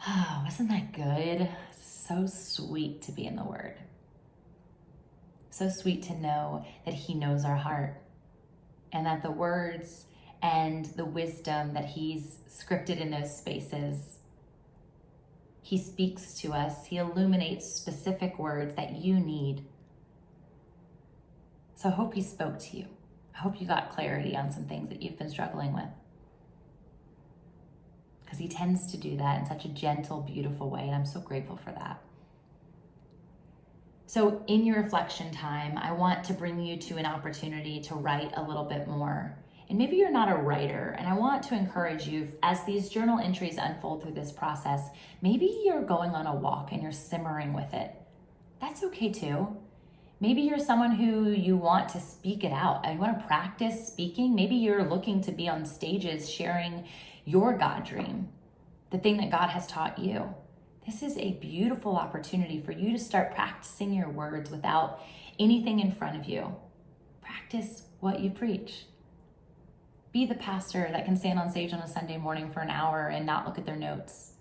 Oh, wasn't that good? So sweet to be in the Word. So sweet to know that He knows our heart and that the words and the wisdom that He's scripted in those spaces, He speaks to us. He illuminates specific words that you need. So I hope He spoke to you. I hope you got clarity on some things that you've been struggling with. Because He tends to do that in such a gentle, beautiful way, and I'm so grateful for that. So in your reflection time, I want to bring you to an opportunity to write a little bit more. And maybe you're not a writer, and I want to encourage you, as these journal entries unfold through this process, maybe you're going on a walk and you're simmering with it. That's okay too. Maybe you're someone who you want to speak it out and you want to practice speaking. Maybe you're looking to be on stages sharing your God dream, the thing that God has taught you. This is a beautiful opportunity for you to start practicing your words without anything in front of you. Practice what you preach. Be the pastor that can stand on stage on a Sunday morning for an hour and not look at their notes.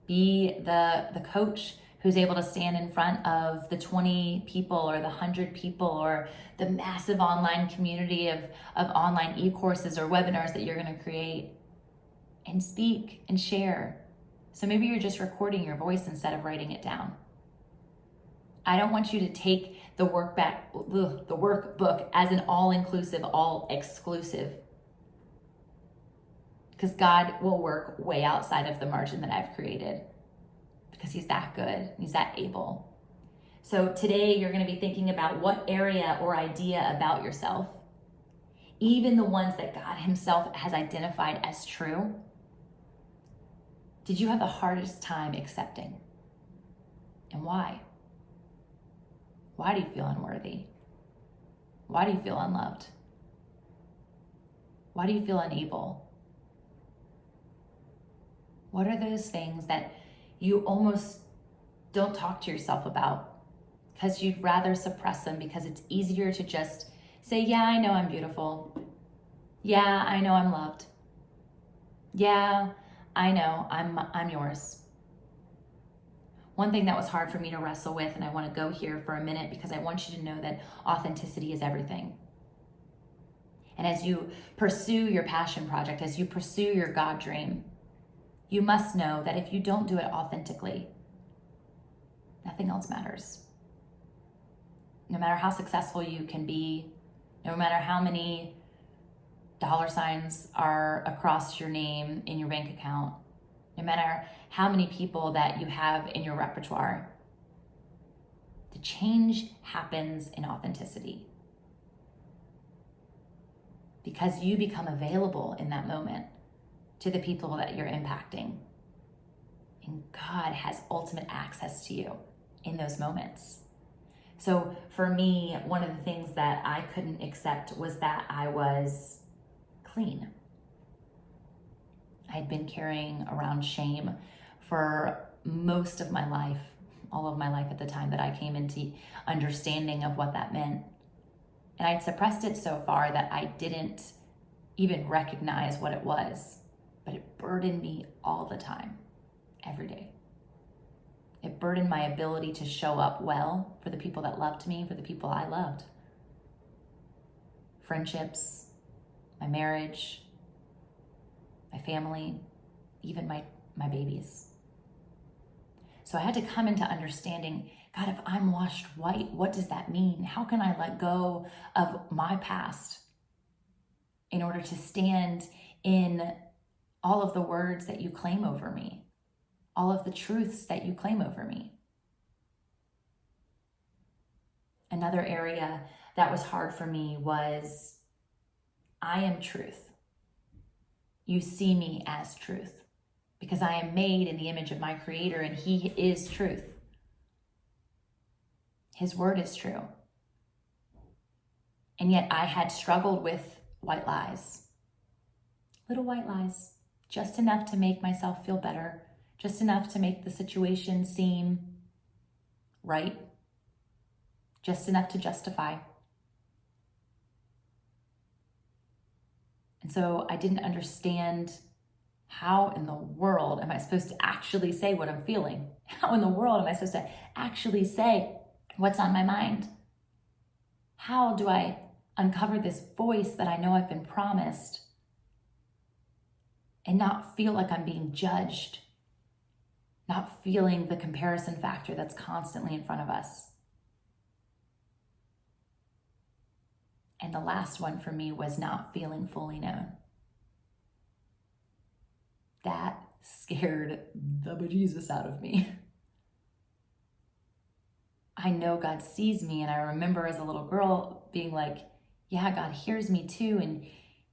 Be the coach who's able to stand in front of the 20 people or the 100 people or the massive online community of online e-courses or webinars that you're going to create and speak and share. So maybe you're just recording your voice instead of writing it down. I don't want you to take the workbook as an all-inclusive, all-exclusive, because God will work way outside of the margin that I've created, because He's that good, He's that able. So today you're going to be thinking about what area or idea about yourself, even the ones that God Himself has identified as true, did you have the hardest time accepting? And why? Why do you feel unworthy? Why do you feel unloved? Why do you feel unable? What are those things that you almost don't talk to yourself about because you'd rather suppress them, because it's easier to just say, yeah, I know I'm beautiful. Yeah, I know I'm loved. Yeah, I know I'm yours. One thing that was hard for me to wrestle with, and I want to go here for a minute because I want you to know that authenticity is everything. And as you pursue your passion project, as you pursue your God dream, you must know that if you don't do it authentically, nothing else matters. No matter how successful you can be, no matter how many dollar signs are across your name in your bank account, no matter how many people that you have in your repertoire, the change happens in authenticity. Because you become available in that moment to the people that you're impacting. And God has ultimate access to you in those moments. So for me, one of the things that I couldn't accept was that I was clean. I had been carrying around shame for most of my life, all of my life at the time that I came into understanding of what that meant. And I'd suppressed it so far that I didn't even recognize what it was, but it burdened me all the time, every day. It burdened my ability to show up well for the people that loved me, for the people I loved. Friendships, my marriage, my family, even my babies. So I had to come into understanding, God, if I'm washed white, what does that mean? How can I let go of my past in order to stand in all of the words that you claim over me, all of the truths that you claim over me? Another area that was hard for me was, I am truth. You see me as truth because I am made in the image of my Creator, and He is truth. His word is true. And yet I had struggled with white lies, little white lies, just enough to make myself feel better, just enough to make the situation seem right, just enough to justify. And so I didn't understand How in the world am I supposed to actually say what I'm feeling? How in the world am I supposed to actually say what's on my mind? How do I uncover this voice that I know I've been promised and not feel like I'm being judged, not feeling the comparison factor that's constantly in front of us? And the last one for me was not feeling fully known. That scared the bejesus out of me. I know God sees me, and I remember as a little girl being like, yeah, God hears me too, and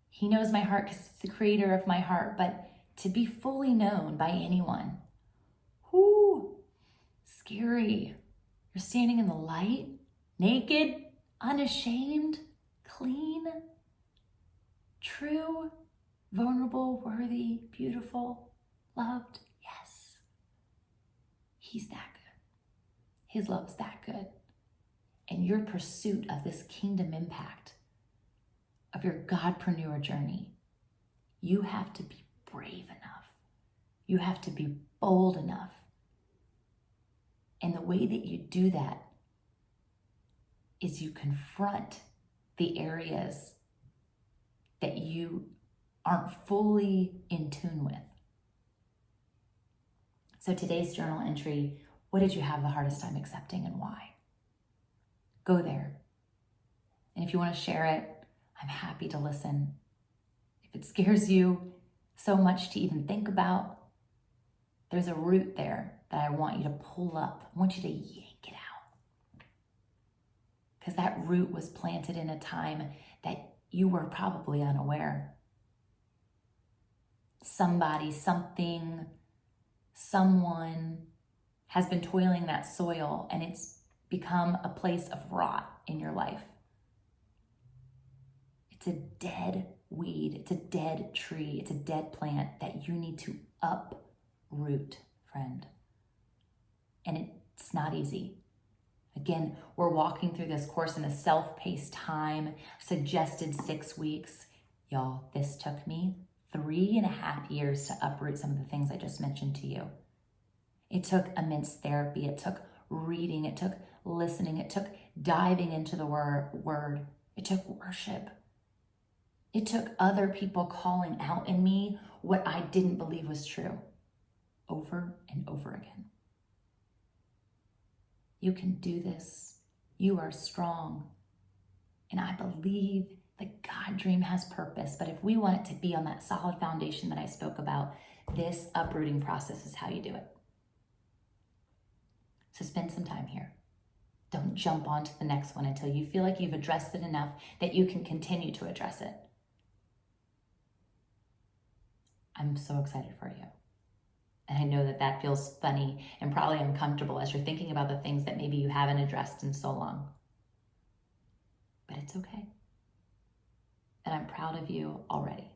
he knows my heart because he's the creator of my heart. But to be fully known by anyone, whoo, scary. You're standing in the light, naked, unashamed, clean, true, vulnerable, worthy, beautiful, loved. Yes. He's that good. His love's that good. And your pursuit of this kingdom impact, of your Godpreneur journey, you have to be brave enough. You have to be bold enough. And the way that you do that is you confront the areas that you aren't fully in tune with. So today's journal entry, what did you have the hardest time accepting and why? Go there. And if you want to share it, I'm happy to listen. If it scares you so much to even think about, there's a root there that I want you to pull up. I want you to yank it out. Because that root was planted in a time that you were probably unaware. Somebody, something, someone has been toiling that soil, and it's become a place of rot in your life. It's a dead weed, it's a dead tree, it's a dead plant that you need to uproot, friend. And it's not easy. Again, we're walking through this course in a self-paced time, suggested 6 weeks. Y'all, this took me 3.5 years to uproot some of the things I just mentioned to you. It took immense therapy. It took reading. It took listening. It took diving into the word. It took worship. It took other people calling out in me what I didn't believe was true over and over again. You can do this. You are strong. And I believe the God dream has purpose. But if we want it to be on that solid foundation that I spoke about, this uprooting process is how you do it. So spend some time here. Don't jump on to the next one until you feel like you've addressed it enough that you can continue to address it. I'm so excited for you. And I know that that feels funny and probably uncomfortable as you're thinking about the things that maybe you haven't addressed in so long. But it's okay. And I'm proud of you already.